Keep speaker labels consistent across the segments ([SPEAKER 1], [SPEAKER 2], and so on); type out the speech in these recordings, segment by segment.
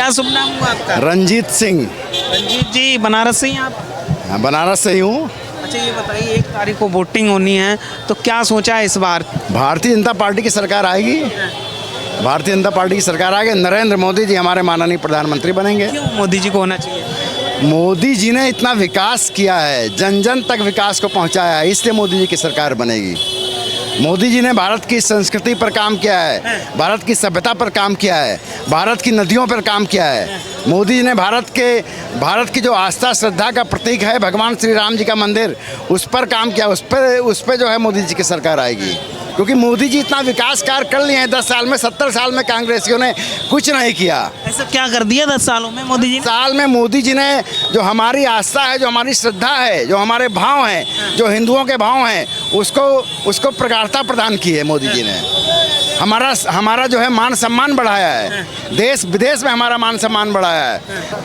[SPEAKER 1] क्या शुभ नाम हुआ आपका?
[SPEAKER 2] रंजीत सिंह।
[SPEAKER 1] रंजीत जी, बनारस से ही आप?
[SPEAKER 2] बनारस से ही हूँ।
[SPEAKER 1] अच्छा, ये बताइए, 1 तारीख को वोटिंग होनी है, तो क्या सोचा है इस बार?
[SPEAKER 2] भारतीय जनता पार्टी की सरकार आएगी। भारतीय जनता पार्टी की सरकार आएगी। नरेंद्र मोदी जी हमारे माननीय प्रधानमंत्री बनेंगे।
[SPEAKER 1] क्यों मोदी जी को होना चाहिए?
[SPEAKER 2] मोदी जी ने इतना विकास किया है, जन जन तक विकास को पहुंचाया है, इसलिए मोदी जी की सरकार बनेगी। मोदी जी ने भारत की संस्कृति पर काम किया है, भारत की सभ्यता पर काम किया है, भारत की नदियों पर काम किया है। मोदी जी ने भारत की जो आस्था श्रद्धा का प्रतीक है भगवान श्री राम जी का मंदिर, उस पर काम किया। उस पर जो है मोदी जी की सरकार आएगी, क्योंकि मोदी जी इतना विकास कार्य कर लिए हैं 10 साल में। 70 साल में कांग्रेसियों ने कुछ नहीं किया।
[SPEAKER 1] ऐसा क्या कर दिया 10 सालों में मोदी जी ने?
[SPEAKER 2] साल में मोदी जी ने जो हमारी आस्था है, जो हमारी श्रद्धा है, जो हमारे भाव हैं, जो हिंदुओं के भाव हैं, उसको प्रगाढ़ता प्रदान की है मोदी जी ने। हमारा जो है मान सम्मान बढ़ाया है, देश विदेश में हमारा मान सम्मान बढ़ाया है।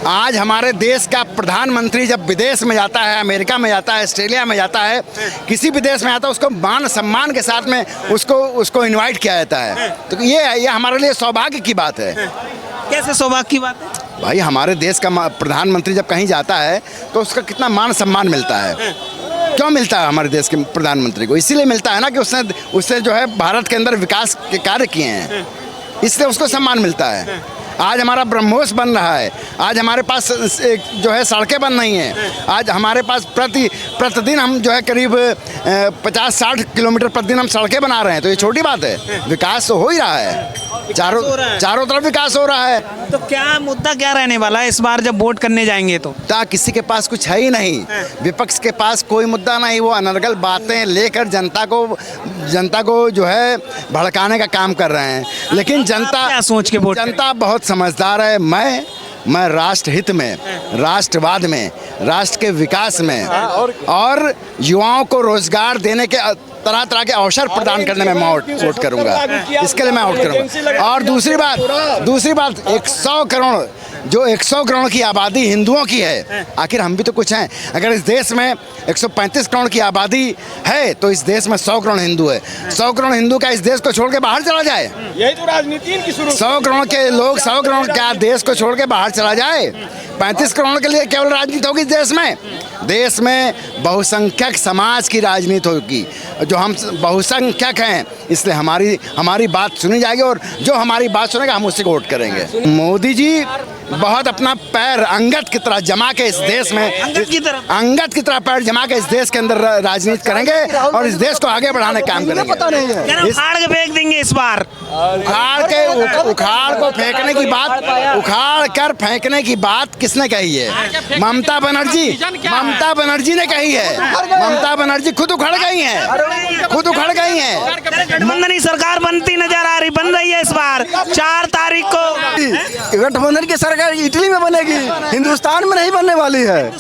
[SPEAKER 2] आज हमारे देश का प्रधानमंत्री जब विदेश में जाता है, अमेरिका में जाता है, ऑस्ट्रेलिया में जाता है, किसी भी देश में आता है, उसको मान सम्मान के साथ में उसको इनवाइट किया जाता है। तो ये हमारे लिए सौभाग्य की बात है।
[SPEAKER 1] कैसे सौभाग्य की बात है?
[SPEAKER 2] भाई, हमारे देश का प्रधानमंत्री जब कहीं जाता है तो उसका कितना मान सम्मान मिलता है। क्यों मिलता है हमारे देश के प्रधानमंत्री को? इसीलिए मिलता है ना कि उसने जो है भारत के अंदर विकास के कार्य किए हैं, इसलिए उसको सम्मान मिलता है। आज हमारा ब्रह्मोस बन रहा है, आज हमारे पास जो है सड़कें बन रही हैं, आज हमारे पास प्रतिदिन हम जो है करीब 50-60 किलोमीटर प्रतिदिन हम सड़कें बना रहे हैं। तो ये छोटी बात है, विकास तो हो ही रहा है, चारों तरफ विकास हो रहा है।
[SPEAKER 1] तो क्या मुद्दा क्या रहने वाला है इस बार जब वोट करने जाएंगे? तो
[SPEAKER 2] किसी के पास कुछ है ही नहीं, विपक्ष के पास कोई मुद्दा नहीं। वो अनर्गल बातें लेकर जनता को जो है भड़काने का काम कर रहे हैं। लेकिन जनता
[SPEAKER 1] क्या सोच के वोट?
[SPEAKER 2] जनता बहुत समझदार है। मैं राष्ट्र हित में, राष्ट्रवाद में, राष्ट्र के विकास में और युवाओं को रोजगार देने के तरह तरह के अवसर प्रदान करने में मैं वोट करूंगा। इसके लिए मैं वोट करूंगा। और दूसरी बात 100 करोड़ की आबादी हिंदुओं की है। आखिर हम भी तो कुछ हैं। अगर इस देश में 135 करोड़ की आबादी है तो इस देश में 100 करोड़ हिंदू है। 100 करोड़ हिंदू का इस देश को छोड़ के बाहर चला जाए?
[SPEAKER 3] यही तो राजनीति इनकी शुरू।
[SPEAKER 2] 100 करोड़ के लोग 100 करोड़ का देश को छोड़ के बाहर चला जाए? 35 करोड़ के लिए केवल राजनीति होगी देश में? देश में बहुसंख्यक समाज की राजनीति होगी। जो हम बहुसंख्यक हैं, इसलिए हमारी बात सुनी जाएगी, और जो हमारी बात सुनेगा हम उसी को वोट करेंगे। मोदी जी बहुत अपना पैर अंगद की तरह जमा के इस देश में अंगद की तरह पैर जमा के इस देश के अंदर राजनीति करेंगे और इस देश को आगे बढ़ाने का काम करेंगे।
[SPEAKER 1] उखाड़ के फेंक देंगे इस बार।
[SPEAKER 2] उखाड़ कर फेंकने की बात किसने कही है? ममता बनर्जी ने कही है। ममता बनर्जी खुद उखड़ गई हैं।
[SPEAKER 1] गठबंधन की सरकार बन रही है इस बार 4 तारीख को।
[SPEAKER 3] गठबंधन की सरकार इटली में बनेगी, हिंदुस्तान में नहीं बनने वाली है।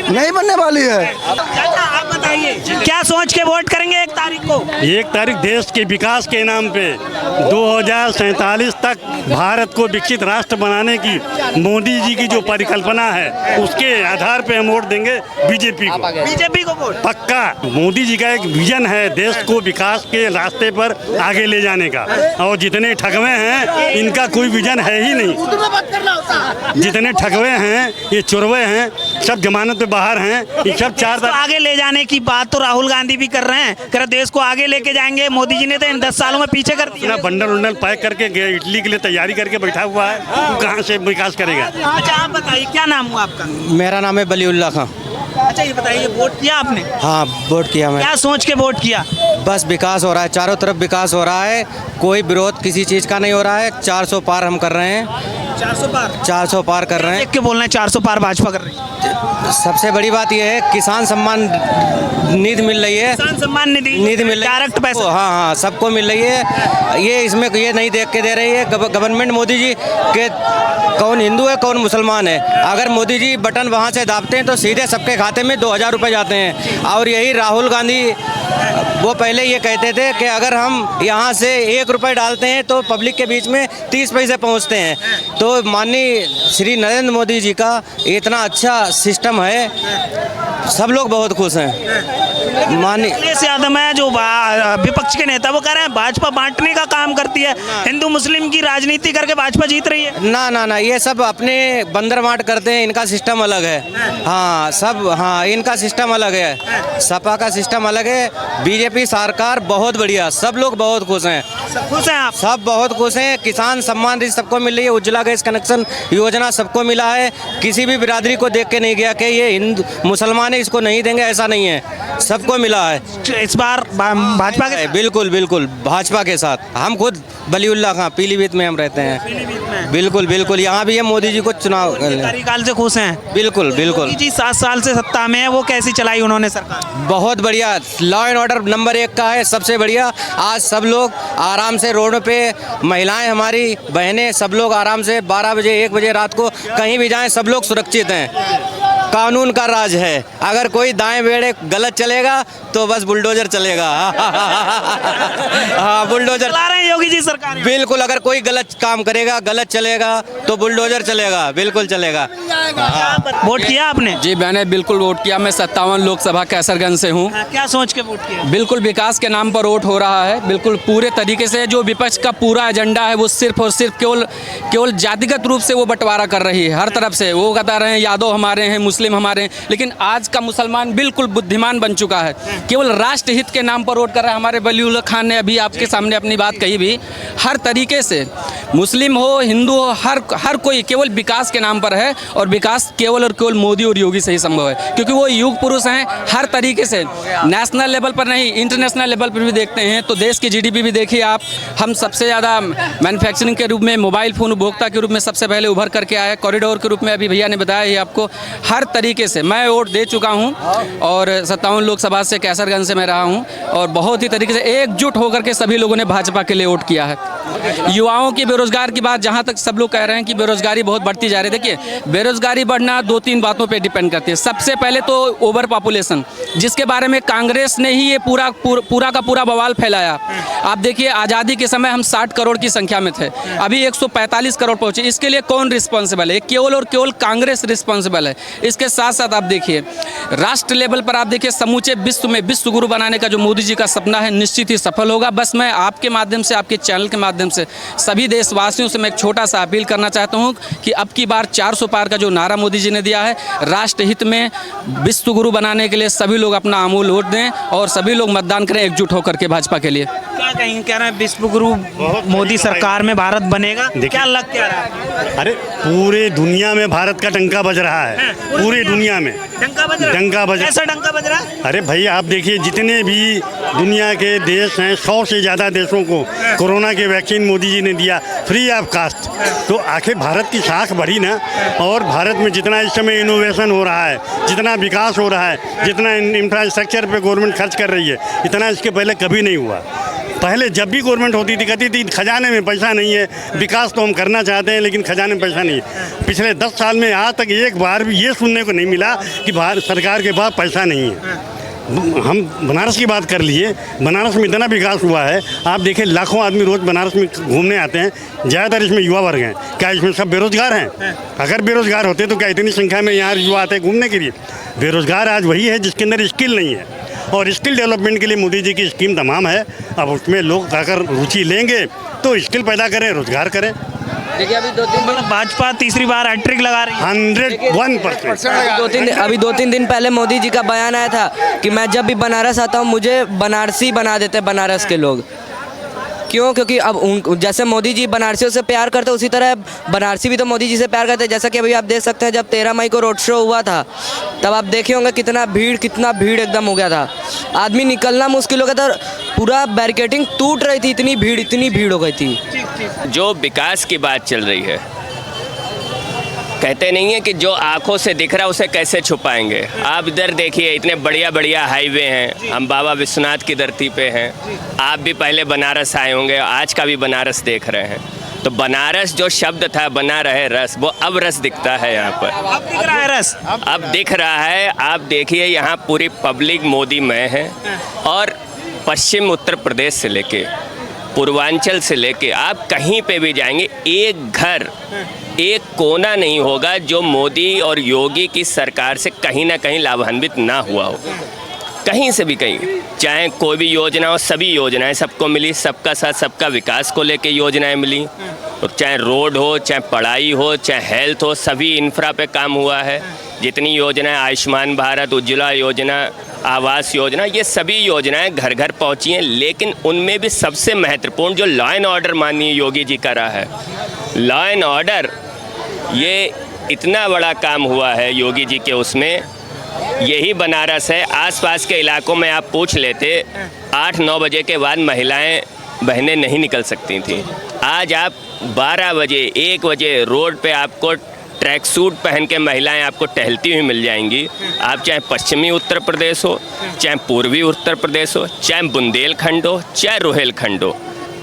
[SPEAKER 3] नहीं बनने वाली है।
[SPEAKER 1] आप बताइए, क्या सोच के वोट करेंगे 1 तारीख को?
[SPEAKER 4] 1 तारीख देश के विकास के नाम पे 2047 तक भारत को विकसित राष्ट्र बनाने की मोदी जी की जो परिकल्पना है, उसके आधार पे हम वोट देंगे बीजेपी को वोट पक्का। मोदी जी का एक विजन है देश को विकास के रास्ते पर आगे ले जाने का, और जितने ठगवे हैं इनका कोई विजन है ही नहीं। जितने ठगवे हैं, ये चोरवे हैं, सब जमानत पे बाहर हैं। ये सब 4
[SPEAKER 1] आगे ले जाने की बात तो राहुल गांधी भी कर रहे हैं, देश को आगे लेके जाएंगे। मोदी जी ने तो इन 10 सालों में पीछे कर दिया।
[SPEAKER 4] बंडल पैक करके इटली के लिए तैयारी करके बैठा हुआ है, कहाँ से विकास करेगा?
[SPEAKER 1] अच्छा, आप बताइए, क्या नाम हुआ आपका?
[SPEAKER 3] मेरा नाम है बलीउल्लाह खां।
[SPEAKER 1] अच्छा, ये बताइए, वोट किया आपने?
[SPEAKER 3] हाँ, वोट किया मैं।
[SPEAKER 1] क्या सोच के वोट किया?
[SPEAKER 3] बस विकास हो रहा है, चारों तरफ विकास हो रहा है, कोई विरोध किसी चीज़ का नहीं हो रहा है। 400 पार हम कर रहे हैं। 400 पार कर रहे हैं।
[SPEAKER 1] देख के बोलना है 400 पार भाजपा कर रही है।
[SPEAKER 3] सबसे बड़ी बात यह है, किसान सम्मान निधि मिल रही है।
[SPEAKER 1] किसान सम्मान निधि
[SPEAKER 3] मिल रही है,
[SPEAKER 1] डायरेक्ट पैसा।
[SPEAKER 3] हाँ, सबको मिल रही है। ये इसमें ये नहीं देख के दे रही है गवर्नमेंट मोदी जी के कौन हिंदू है कौन मुसलमान है। अगर मोदी जी बटन वहाँ से दाबते हैं तो सीधे सबके खाते में 2000 रुपये जाते हैं। और यही राहुल गांधी वो पहले ये कहते थे कि अगर हम यहाँ से 1 रुपये डालते हैं तो पब्लिक के बीच में 30 पैसे पहुँचते हैं। तो माननीय श्री नरेंद्र मोदी जी का इतना अच्छा सिस्टम है, सब लोग बहुत खुश हैं। मानी
[SPEAKER 1] अखिलेश यादव है जो विपक्ष के नेता, वो कह रहे हैं भाजपा बांटने का काम करती है, हिंदू मुस्लिम की राजनीति करके भाजपा जीत रही है।
[SPEAKER 3] ना ना ना, ये सब अपने बंदर बांट करते हैं, इनका सिस्टम अलग है। हाँ सब, हाँ इनका सिस्टम अलग है, सपा का सिस्टम अलग है। बीजेपी सरकार बहुत बढ़िया, सब लोग बहुत खुश हैं।
[SPEAKER 1] खुश हैं आप?
[SPEAKER 3] सब बहुत खुश हैं। किसान सम्मान निधि सबको मिल रही है, उज्ज्वला गैस कनेक्शन योजना सबको मिला है। किसी भी बिरादरी को देख के नहीं गया कि ये हिंदू मुसलमान है इसको नहीं देंगे, ऐसा नहीं है, सबको मिला है।
[SPEAKER 1] इस बार भाजपा के
[SPEAKER 3] बिल्कुल बिल्कुल भाजपा के साथ। हम खुद बलीउल्ला खां पीलीभीत में हम रहते हैं। बिल्कुल बिल्कुल, यहाँ भी हम मोदी जी को चुनाव
[SPEAKER 1] कार्यकाल से खुश हैं।
[SPEAKER 3] बिल्कुल बिल्कुल।
[SPEAKER 1] मोदी जी 7 साल से सत्ता में है, वो कैसी चलाई उन्होंने सरकार?
[SPEAKER 3] बहुत बढ़िया, लॉ एंड ऑर्डर नंबर 1 का है, सबसे बढ़िया। आज सब लोग आराम से रोड पे, महिलाएं हमारी बहनें सब लोग आराम से 12 बजे 1 बजे रात को कहीं भी जाएं, सब लोग सुरक्षित हैं। कानून का राज है। अगर कोई दाएं बेड़े गलत चलेगा तो बस बुलडोजर चलेगा। हाँ बुलडोजर
[SPEAKER 1] चला रहे हैं योगी जी सरकार।
[SPEAKER 3] बिल्कुल, अगर कोई गलत काम करेगा, गलत चलेगा तो बुलडोजर चलेगा, बिल्कुल चलेगा।
[SPEAKER 1] वोट किया आपने?
[SPEAKER 5] जी मैंने बिल्कुल वोट किया। मैं 57 लोकसभा कैसरगंज से हूँ।
[SPEAKER 1] क्या सोच के वोट किया?
[SPEAKER 5] बिल्कुल विकास के नाम पर वोट हो रहा है, बिल्कुल पूरे तरीके से। जो विपक्ष का पूरा एजेंडा है वो सिर्फ और सिर्फ केवल जातिगत रूप से वो बंटवारा कर रही है हर तरफ से। वो बता रहे हैं यादव हमारे हैं, मुस्लिम हमारे हैं, लेकिन आज का मुसलमान बिल्कुल बुद्धिमान बन चुका है, केवल राष्ट्र हित के नाम पर वोट कर रहा है। हमारे बलीउल्ला खान ने अभी आपके सामने अपनी बात कही भी, हर तरीके से मुस्लिम हो हिंदू हो हर कोई केवल विकास के नाम पर है, और विकास केवल और केवल मोदी और योगी से ही संभव है, क्योंकि वो युग पुरुष हैं हर तरीके से। नेशनल लेवल पर नहीं, इंटरनेशनल लेवल पर भी देखते हैं तो देश की जीडीपी भी देखिए आप। हम सबसे ज़्यादा मैन्युफैक्चरिंग के रूप में, मोबाइल फ़ोन उपभोक्ता के रूप में सबसे पहले उभर करके आए। कॉरिडोर के रूप में अभी भैया ने बताया ही आपको। हर तरीके से मैं वोट दे चुका हूं, और 57 लोकसभा से कैसरगंज से मैं रहा हूं, और बहुत ही तरीके से एकजुट होकर के सभी लोगों ने भाजपा के लिए वोट किया है। युवाओं की बेरोजगार की बात, जहां तक सब लोग कह रहे हैं कि बेरोजगारी बहुत बढ़ती जा रही है, देखिए बेरोजगारी बढ़ना 2-3 बातों पे डिपेंड करती है। सबसे पहले तो ओवर पॉपुलेशन, जिसके बारे में कांग्रेस ने ही ये पूरा का पूरा बवाल फैलाया। आप देखिए आज़ादी के समय हम 60 करोड़ की संख्या में थे, अभी 145 करोड़ पहुंचे। इसके लिए कौन रिस्पॉन्सिबल है? केवल और केवल कांग्रेस रिस्पॉन्सिबल है। इसके साथ साथ आप देखिए राष्ट्र लेवल पर, आप देखिए समूचे विश्व में विश्व गुरु बनाने का जो मोदी जी का सपना है निश्चित ही सफल होगा। बस मैं आपके माध्यम से, आपके चैनल के माध्यम से सभी देशवासियों से मैं एक छोटा सा अपील करना चाहता हूं कि अब की बार 400 पार का जो नारा मोदी जी ने दिया है, राष्ट्र हित में विश्व गुरु बनाने के लिए सभी लोग अपना अमूल्य वोट दें और सभी लोग मतदान करें एकजुट होकर के भाजपा के लिए।
[SPEAKER 1] क्या कहेंगे, कह रहे हैं विश्व गुरु मोदी सरकार में भारत बनेगा, क्या लग क्या रहा है?
[SPEAKER 4] अरे पूरे दुनिया में भारत का डंका बज रहा है, पूरी दुनिया में
[SPEAKER 1] डंका बज रहा है?
[SPEAKER 4] डंका बज
[SPEAKER 1] कैसा डंका बज रहा है?
[SPEAKER 4] अरे भाई आप देखिए जितने भी दुनिया के देश हैं, 100 से ज़्यादा देशों को कोरोना के वैक्सीन मोदी जी ने दिया फ्री ऑफ कास्ट। तो आखिर भारत की साख बढ़ी ना। और भारत में जितना इस समय इनोवेशन हो रहा है, जितना विकास हो रहा है, जितना इंफ्रास्ट्रक्चर पे गवर्नमेंट खर्च कर रही है, इतना इसके पहले कभी नहीं हुआ। पहले जब भी गवर्नमेंट होती थी कहती थी खजाने में पैसा नहीं है, विकास तो हम करना चाहते हैं लेकिन खजाने में पैसा नहीं है। पिछले 10 साल में आज तक एक बार भी ये सुनने को नहीं मिला कि भारत सरकार के पास पैसा नहीं है। हम बनारस की बात कर लिए, बनारस में इतना विकास हुआ है, आप देखिए लाखों आदमी रोज़ बनारस में घूमने आते हैं, ज़्यादातर इसमें युवा वर्ग हैं। क्या इसमें सब बेरोजगार हैं? अगर बेरोजगार होते तो क्या इतनी संख्या में यहाँ युवा आते हैं घूमने के लिए? बेरोजगार आज वही है जिसके अंदर स्किल नहीं है, और स्किल डेवलपमेंट के लिए मोदी जी की स्कीम तमाम है। अब उसमें लोग अगर रुचि लेंगे तो स्किल पैदा करें, रोजगार करें।
[SPEAKER 5] देखिए अभी 2-3
[SPEAKER 1] मतलब भाजपा तीसरी बार हैट्रिक लगा रही है।
[SPEAKER 4] 101%।
[SPEAKER 6] अभी 2-3 दिन पहले मोदी जी का बयान आया था कि मैं जब भी बनारस आता हूँ मुझे बनारसी बना देते बनारस के लोग। क्यों? क्योंकि अब जैसे मोदी जी बनारसियों से प्यार करते उसी तरह बनारसी भी तो मोदी जी से प्यार करते हैं। जैसा कि अभी आप देख सकते हैं जब 13 मई को रोड शो हुआ था तब आप देखे होंगे कितना भीड़ एकदम हो गया था, आदमी निकलना मुश्किल हो गया था, पूरा बैरिकेडिंग टूट रही थी, इतनी भीड़ हो गई थी।
[SPEAKER 7] जो विकास की बात चल रही है, कहते नहीं है कि जो आंखों से दिख रहा है उसे कैसे छुपाएंगे। आप इधर देखिए इतने बढ़िया हाईवे हैं, हम बाबा विश्वनाथ की धरती पे हैं। आप भी पहले बनारस आए होंगे, आज का भी बनारस देख रहे हैं। तो बनारस जो शब्द था बना रहे रस, वो अब रस दिखता है यहाँ पर।
[SPEAKER 1] अब दिख रहा है रस,
[SPEAKER 7] अब दिख रहा है। आप देखिए यहाँ पूरी पब्लिक मोदी में है, और पश्चिम उत्तर प्रदेश से लेके पूर्वांचल से लेके आप कहीं पे भी जाएंगे, एक घर, एक कोना नहीं होगा जो मोदी और योगी की सरकार से कहीं ना कहीं लाभान्वित ना हुआ हो। कहीं से भी कहीं, चाहे कोई भी योजना हो, सभी योजनाएं सबको मिली, सबका साथ सबका विकास को लेके योजनाएं मिली, और चाहे रोड हो, चाहे पढ़ाई हो, चाहे हेल्थ हो, सभी इंफ्रा पे काम हुआ है। जितनी योजनाएं, आयुष्मान भारत, उज्ज्वला योजना, आवास योजना, ये सभी योजनाएं घर घर पहुंची हैं। लेकिन उनमें भी सबसे महत्वपूर्ण जो लॉ एंड ऑर्डर माननीय योगी जी का रहा है, लॉ एंड ऑर्डर, ये इतना बड़ा काम हुआ है योगी जी के उसमें। यही बनारस है, आसपास के इलाकों में आप पूछ लेते, 8-9 बजे के बाद महिलाएं बहनें नहीं निकल सकती थी। आज आप 12 बजे 1 बजे रोड पे आपको ट्रैक सूट पहन के महिलाएं आपको टहलती हुई मिल जाएंगी। आप चाहे पश्चिमी उत्तर प्रदेश हो, चाहे पूर्वी उत्तर प्रदेश हो, चाहे बुंदेलखंड हो, चाहे रोहेलखंड हो,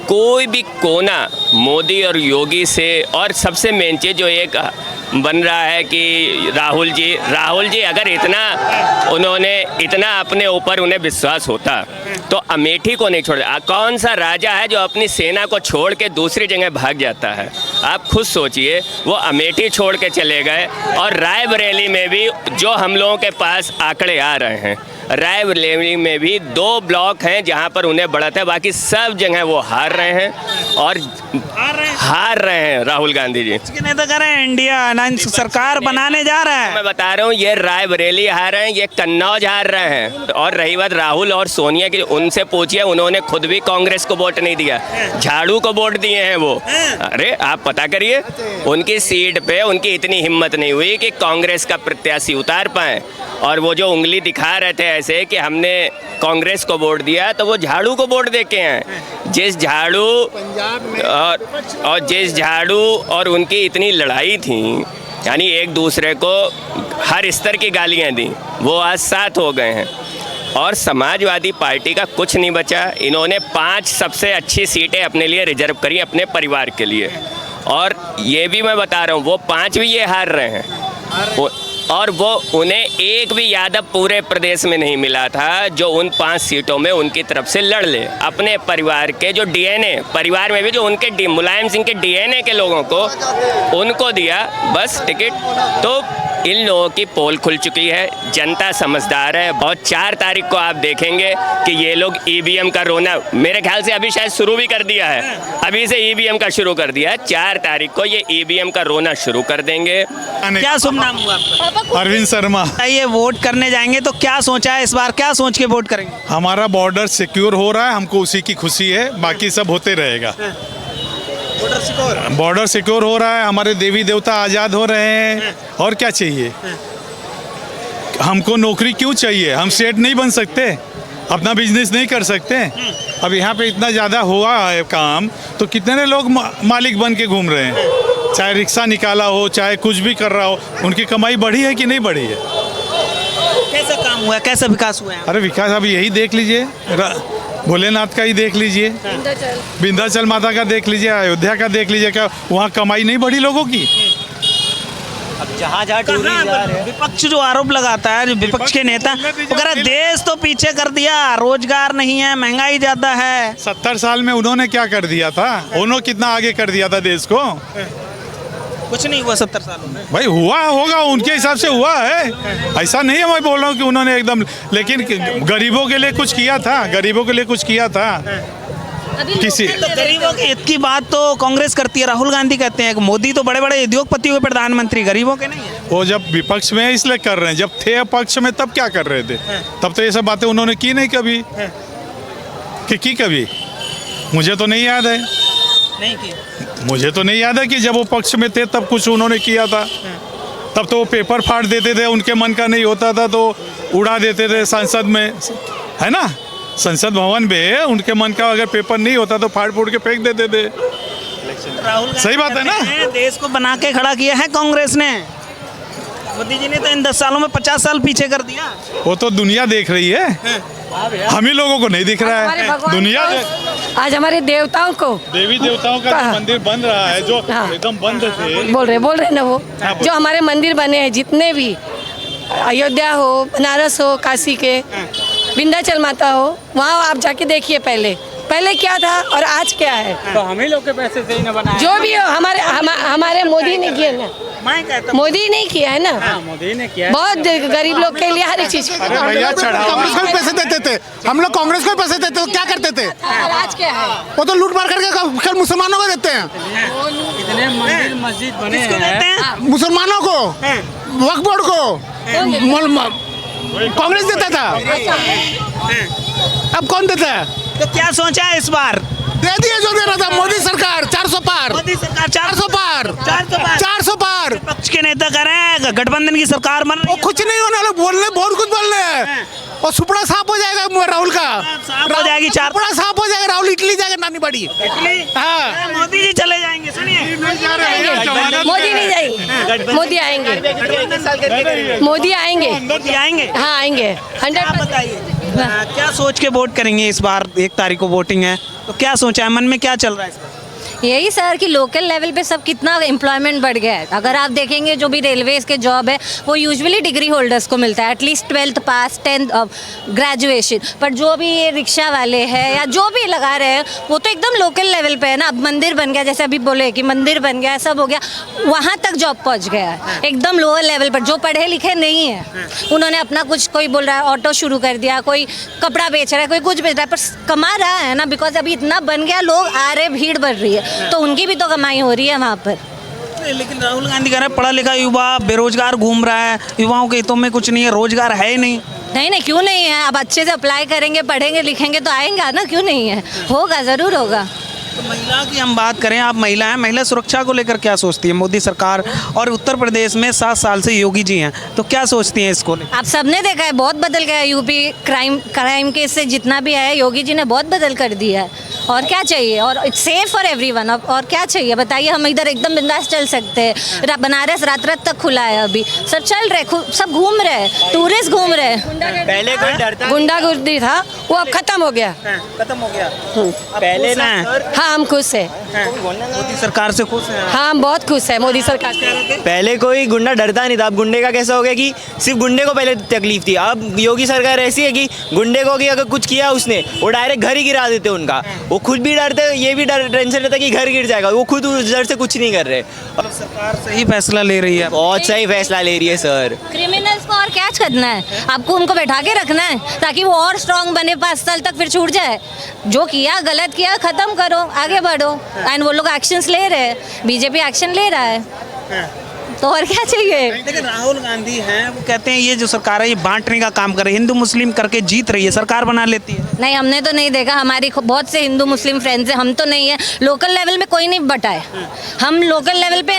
[SPEAKER 7] कोई भी कोना मोदी और योगी से। और सबसे मेन चीज़ जो एक बन रहा है कि राहुल जी अगर इतना अपने ऊपर उन्हें विश्वास होता तो अमेठी को नहीं छोड़ा। कौन सा राजा है जो अपनी सेना को छोड़ के दूसरी जगह भाग जाता है? आप खुद सोचिए, वो अमेठी छोड़ के चले गए। और रायबरेली में भी जो हम लोगों के पास आंकड़े आ रहे हैं, रायबरेली में भी 2 ब्लॉक हैं जहां पर उन्हें बढ़त है, बाकी सब जगह वो हार रहे हैं और हार रहे हैं राहुल गांधी जी।
[SPEAKER 1] नेता कह रहे हैं इंडिया सरकार बनाने जा रहा है।
[SPEAKER 7] मैं बता रहा हूँ, ये रायबरेली हार रहे हैं, ये कन्नौज हार रहे हैं। और रही बात राहुल और सोनिया की, उनसे पूछिए, उन्होंने खुद भी कांग्रेस को वोट नहीं दिया, झाड़ू को वोट दिए हैं वो। अरे आप पता करिए, उनकी सीट पे उनकी इतनी हिम्मत नहीं हुई कि कांग्रेस का प्रत्याशी उतार पाए। और वो जो उंगली दिखा रहे थे ऐसे कि हमने कांग्रेस को वोट दिया, तो वो झाड़ू को वोट देके हैं। जिस झाड़ू और जिस झाड़ू और उनकी इतनी लड़ाई थी, यानी एक दूसरे को हर स्तर की गालियां दी, वो आज साथ हो गए हैं। और समाजवादी पार्टी का कुछ नहीं बचा। इन्होंने 5 सबसे अच्छी सीटें अपने लिए रिजर्व करी, अपने परिवार के लिए। और ये भी मैं बता रहा हूँ, वो 5 भी ये हार रहे हैं। और वो उन्हें एक भी यादव पूरे प्रदेश में नहीं मिला था जो उन 5 सीटों में उनकी तरफ से लड़ ले। अपने परिवार के जो डीएनए, परिवार में भी जो उनके मुलायम सिंह के डीएनए के लोगों को उनको दिया बस टिकट। तो इन लोगों की पोल खुल चुकी है, जनता समझदार है। और 4 तारीख को आप देखेंगे कि ये लोग ईवीएम का रोना, मेरे ख्याल से अभी शायद शुरू भी कर दिया है, अभी से ईवीएम का शुरू कर दिया है। 4 तारीख को ये ईवीएम का रोना शुरू कर देंगे।
[SPEAKER 1] क्या शुभ नाम हुआ आपका?
[SPEAKER 8] अरविंद शर्मा।
[SPEAKER 1] ये वोट करने जाएंगे तो क्या सोचा है इस बार, क्या सोच के वोट करेंगे?
[SPEAKER 8] हमारा बॉर्डर सिक्योर हो रहा है, हमको उसी की खुशी है, बाकी सब होते रहेगा। बॉर्डर सिक्योर हो रहा है, हमारे देवी देवता आज़ाद हो रहे हैं, और क्या चाहिए हमको? नौकरी क्यों चाहिए? हम सेठ नहीं बन सकते? अपना बिजनेस नहीं कर सकते? अब यहाँ पे इतना ज़्यादा हुआ है काम, तो कितने लोग मालिक बन के घूम रहे हैं, चाहे रिक्शा निकाला हो, चाहे कुछ भी कर रहा हो, उनकी कमाई बढ़ी है कि नहीं बढ़ी है?
[SPEAKER 1] कैसा काम हुआ है, कैसा विकास हुआ है?
[SPEAKER 8] अरे विकास अब यही देख लीजिए, भोलेनाथ का ही देख लीजिए, विंध्याचल माता का देख लीजिए, अयोध्या का देख लीजिए, क्या वहाँ कमाई नहीं बढ़ी लोगों की?
[SPEAKER 3] अब जहाँ
[SPEAKER 1] विपक्ष जो आरोप लगाता है, जो विपक्ष के नेता वगैरह, देश तो पीछे कर दिया, रोजगार नहीं है, महंगाई ज्यादा है।
[SPEAKER 8] 70 साल में उन्होंने क्या कर दिया था? उन्होंने कितना आगे कर दिया था देश को?
[SPEAKER 1] कुछ नहीं हुआ 70 सालों में।
[SPEAKER 8] भाई हुआ होगा, उनके हिसाब से हुआ है, ऐसा नहीं है मैं बोल रहा हूँ कि उन्होंने एकदम, लेकिन गरीबों के लिए कुछ किया था, गरीबों के लिए कुछ किया था किसी।
[SPEAKER 1] तो गरीबों के हित की बात तो कांग्रेस करती है, राहुल गांधी कहते हैं कि मोदी तो बड़े बड़े उद्योगपति हुए प्रधानमंत्री, गरीबों के नहीं है।
[SPEAKER 8] वो जब विपक्ष में इसलिए कर रहे हैं, जब थे पक्ष में तब क्या कर रहे थे? तब तो ये सब बातें उन्होंने की नहीं कभी, की कभी? मुझे तो नहीं याद है,
[SPEAKER 1] नहीं की।
[SPEAKER 8] मुझे तो नहीं याद है कि जब वो पक्ष में थे तब कुछ उन्होंने किया था। तब तो वो पेपर फाड़ देते थे, उनके मन का नहीं होता था तो उड़ा देते थे संसद में, है ना? संसद भवन में उनके मन का अगर पेपर नहीं होता तो फाड़ फूड़ के फेंक देते थे। सही बात है ना?
[SPEAKER 1] देश को बना के खड़ा किया है कांग्रेस ने। मोदी जी ने तो इन 10 सालों में 50 साल पीछे कर दिया।
[SPEAKER 8] वो तो दुनिया देख रही है, हम ही लोगों को नहीं दिख रहा है। दुनिया
[SPEAKER 9] आज हमारे देवताओं को,
[SPEAKER 8] देवी देवताओं का जो मंदिर बन रहा है, जो एकदम बंद थे,
[SPEAKER 9] बोल रहे ना वो, जो हमारे मंदिर बने हैं जितने भी, अयोध्या हो, बनारस हो, काशी के, विंध्याचल माता हो, वहाँ आप जाके देखिए। पहले पहले क्या था और आज क्या है।
[SPEAKER 5] तो हम ही लोग के पैसे से ही न बनाया।
[SPEAKER 9] जो भी हो हमारे मोदी ने किया ना, मोदी नहीं किया है ना,
[SPEAKER 5] मोदी ने किया।
[SPEAKER 9] बहुत गरीब लोग के लिए हर एक चीज।
[SPEAKER 8] भैया
[SPEAKER 10] कांग्रेस को भी पैसे देते थे, हम लोग कांग्रेस को भी पैसे देते थे, तो क्या करते थे?
[SPEAKER 9] आज क्या है,
[SPEAKER 10] वो तो लूट मार करके खेल मुसलमानों को देते हैं,
[SPEAKER 5] इतने मंदिर मस्जिद बने हैं
[SPEAKER 10] मुसलमानों को, वक्फ बोर्ड को कांग्रेस देता था, अब कौन देता है?
[SPEAKER 1] तो क्या सोचा है इस बार?
[SPEAKER 10] दे दिए जो दे रहा था मोदी सरकार, 400 पार,
[SPEAKER 1] मोदी सरकार
[SPEAKER 10] 400 पार, 400 पार।
[SPEAKER 1] विपक्ष के नेता कह रहे हैं गठबंधन की सरकार बन रही
[SPEAKER 10] वो
[SPEAKER 1] है।
[SPEAKER 10] कुछ नहीं होने वाला, बोलने बहुत कुछ बोल रहे हैं, और सुपड़ा साफ हो जाएगा राहुल का,
[SPEAKER 1] साफ हो जाएगी,
[SPEAKER 10] सुपड़ा साफ हो जाएगा, राहुल इटली जाएगा नानी बड़ी। हाँ,
[SPEAKER 1] मोदी जी चले जाएंगे। सुनिए,
[SPEAKER 9] मोदी नहीं जाएंगे, मोदी आएंगे, मोदी आएंगे,
[SPEAKER 1] मोदी आएंगे।
[SPEAKER 9] हाँ आएंगे 100%।
[SPEAKER 1] बताइए क्या सोच के वोट करेंगे इस बार? 1 तारीख को वोटिंग है, तो क्या सोचा है, मन में क्या चल रहा है इस बार?
[SPEAKER 11] यही सर कि लोकल लेवल पे सब कितना एम्प्लॉयमेंट बढ़ गया है। अगर आप देखेंगे जो भी रेलवेज़ के जॉब है वो यूजुअली डिग्री होल्डर्स को मिलता है, एटलीस्ट 12th पास, 10th ग्रेजुएशन। पर जो भी ये रिक्शा वाले हैं या जो भी लगा रहे हैं वो तो एकदम लोकल लेवल पे है ना। अब मंदिर बन गया, जैसे अभी बोले कि मंदिर बन गया, सब हो गया, वहाँ तक जॉब पहुँच गया है एकदम लोअर लेवल पर। जो पढ़े लिखे नहीं है उन्होंने अपना कुछ, कोई बोल रहा है ऑटो शुरू कर दिया, कोई कपड़ा बेच रहा है, कोई कुछ बेच रहा है, पर कमा रहा है ना, बिकॉज अभी इतना बन गया, लोग आ रहे, भीड़ बढ़ रही है, तो उनकी भी तो कमाई हो रही है वहाँ पर।
[SPEAKER 1] लेकिन राहुल गांधी कह रहे हैं पढ़ा लिखा युवा बेरोजगार घूम रहा है, युवाओं के हितों में कुछ नहीं है, रोजगार है ही नहीं।
[SPEAKER 11] नहीं, क्यों नहीं है? अब अच्छे से अप्लाई करेंगे, पढ़ेंगे लिखेंगे तो आएंगे ना, क्यों नहीं है? होगा, ज़रूर होगा।
[SPEAKER 1] तो महिला की हम बात करें, आप महिला हैं, महिला सुरक्षा को लेकर क्या सोचती है मोदी सरकार? और उत्तर प्रदेश में 7 साल से योगी जी हैं, तो क्या सोचती हैं इसको लेकर?
[SPEAKER 11] आप सबने देखा है बहुत बदल गया है यूपी। क्राइम केस से जितना भी है योगी जी ने बहुत बदल कर दिया है। और क्या चाहिए? और इट्स सेफ फॉर एवरीवन। और क्या चाहिए बताइए? हम इधर एकदम बिंदास चल सकते हैं। बनारस रात तक खुला है अभी, सब चल रहे, सब घूम रहे हैं, टूरिस्ट घूम रहे हैं।
[SPEAKER 3] पहले कोई डरता
[SPEAKER 9] गुंडागर्दी था वो अब खत्म हो गया।
[SPEAKER 1] खत्म हो गया।
[SPEAKER 3] पहले ना
[SPEAKER 9] हाँ हम खुश हैं,
[SPEAKER 1] मोदी सरकार से खुश हैं?
[SPEAKER 9] हाँ हम बहुत खुश हैं मोदी सरकार से।
[SPEAKER 3] पहले कोई गुंडा डरता नहीं था, अब गुंडे का कैसा हो गया कि सिर्फ गुंडे को पहले तकलीफ थी। अब योगी सरकार ऐसी है कि गुंडे को कि अगर कुछ किया उसने, वो डायरेक्ट घर ही गिरा देते उनका। वो खुद भी डरते, ये भी टेंशन रहता कि घर गिर जाएगा, वो खुद उस डर से कुछ नहीं कर रहे।
[SPEAKER 1] और सरकार सही फैसला ले रही है,
[SPEAKER 3] बहुत सही फैसला ले रही है सर।
[SPEAKER 11] क्रिमिनल्स को और क्या करना है? आपको उनको बैठा के रखना है ताकि वो और स्ट्रांग बने, 5 साल तक फिर छूट जाए। जो किया गलत किया, खत्म करो, आगे बढ़ो। एंड वो लोग एक्शंस ले रहे हैं, बीजेपी एक्शन ले रहा है, तो और क्या चाहिए?
[SPEAKER 1] लेकिन राहुल गांधी हैं, वो कहते हैं ये जो सरकार है ये बांटने का काम कर रही है, हिंदू मुस्लिम करके जीत रही है, सरकार बना लेती है।
[SPEAKER 11] नहीं, हमने तो नहीं देखा। हमारी बहुत से हिंदू मुस्लिम फ्रेंड्स हैं, हम तो नहीं है। लोकल लेवल में कोई नहीं बटा है। हम लोकल लेवल पे,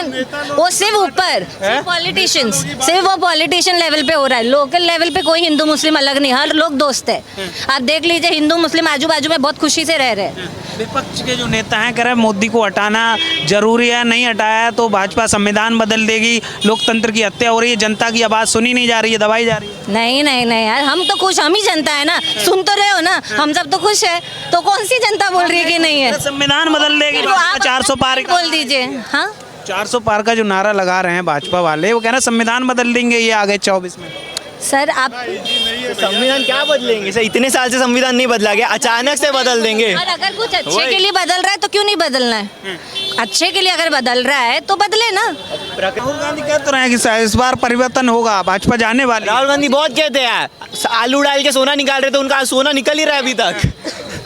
[SPEAKER 11] वो सिर्फ ऊपर पॉलिटिशियंस, सिर्फ वो पॉलिटिशियन लेवल पे हो रहा है। लोकल लेवल पे कोई हिंदू मुस्लिम अलग नहीं, हर लोग दोस्त है। आप देख लीजिए, हिंदू मुस्लिम आजू बाजू में बहुत खुशी से रह रहे हैं।
[SPEAKER 1] विपक्ष के जो नेता हैं कह रहे हैं मोदी को हटाना जरूरी है, नहीं हटाया तो भाजपा संविधान बदल देगी, लोकतंत्र की हत्या हो रही है, जनता की आवाज़ सुनी नहीं जा रही है, दबाई जा रही है।
[SPEAKER 11] नहीं यार, हम तो खुश, हम ही जनता है ना, सुन तो रहे हो ना, हम सब तो खुश है। तो कौन सी जनता बोल रही है कि नहीं है?
[SPEAKER 1] संविधान बदल देगी,
[SPEAKER 11] तो आप
[SPEAKER 1] 400 पार
[SPEAKER 11] बोल दीजिए। हाँ,
[SPEAKER 1] 400 पार का जो नारा लगा रहे हैं भाजपा वाले, वो कह रहे हैं संविधान बदल देंगे ये आगे 24 में।
[SPEAKER 11] सर आप
[SPEAKER 3] संविधान क्या बदलेंगे सर? इतने साल से संविधान नहीं बदला गया, अचानक से बदल देंगे।
[SPEAKER 11] और अगर कुछ अच्छे के लिए बदल रहा है तो क्यों नहीं बदलना है? अच्छे के लिए अगर बदल रहा है तो बदले ना।
[SPEAKER 1] राहुल गांधी कह तो रहे हैं कि इस बार परिवर्तन होगा, भाजपा जाने वाली।
[SPEAKER 3] राहुल गांधी बहुत कहते हैं, आलू डाल के सोना निकाल रहे थे, उनका सोना निकल ही रहा है अभी तक।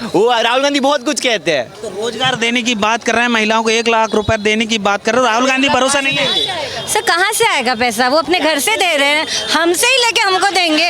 [SPEAKER 3] वो राहुल गांधी बहुत कुछ कहते हैं।
[SPEAKER 1] तो रोजगार देने की बात कर रहे हैं, महिलाओं को 1 लाख रुपए देने की बात कर रहे हैं, राहुल गांधी भरोसा नहीं है।
[SPEAKER 11] सर कहाँ से आएगा पैसा? वो अपने घर से दे रहे हैं, हमसे ही लेके हमको देंगे।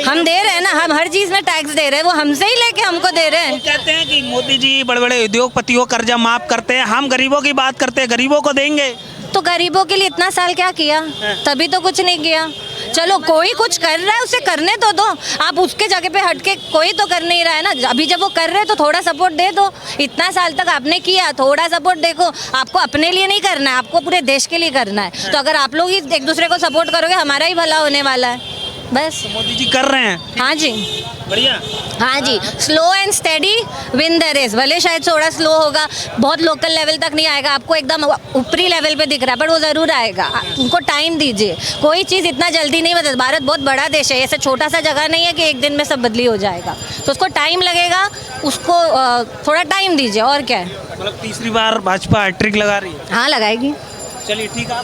[SPEAKER 11] हम दे रहे हैं ना, हम हर चीज में टैक्स दे रहे हैं, वो हमसे ही लेके हमको दे रहे हैं।
[SPEAKER 1] कहते हैं कि मोदी जी बड़े बड़े उद्योगपतियों को कर्जा माफ करते हैं, हम गरीबों की बात करते हैं, गरीबों को देंगे।
[SPEAKER 11] तो गरीबों के लिए इतना साल क्या किया? तभी तो कुछ नहीं किया। चलो कोई कुछ कर रहा है उसे करने तो दो, आप उसके जगह पे हट के कोई तो कर नहीं रहा है ना। अभी जब वो कर रहे हैं तो थोड़ा सपोर्ट दे दो। इतना साल तक आपने किया, थोड़ा सपोर्ट देखो। आपको अपने लिए नहीं करना है, आपको पूरे देश के लिए करना है। तो अगर आप लोग ही एक दूसरे को सपोर्ट करोगे, हमारा ही भला होने वाला है। बस।
[SPEAKER 1] मोदी जी कर रहे हैं,
[SPEAKER 11] हाँ जी,
[SPEAKER 1] बढ़िया।
[SPEAKER 11] हाँ जी, slow and steady win the race. भले शायद थोड़ा स्लो होगा, बहुत लोकल लेवल तक नहीं आएगा, आपको एकदम ऊपरी लेवल पे दिख रहा है, पर वो ज़रूर आएगा। उनको टाइम दीजिए, कोई चीज़ इतना जल्दी नहीं बदल। भारत बहुत बड़ा देश है, ऐसा छोटा सा जगह नहीं है कि एक दिन में सब बदली हो जाएगा, तो उसको टाइम लगेगा, उसको थोड़ा टाइम दीजिए, और क्या है।
[SPEAKER 1] मतलब तीसरी बार भाजपा हैट्रिक लगा रही है।
[SPEAKER 11] हाँ, लगाएगी।
[SPEAKER 1] चलिए ठीक है।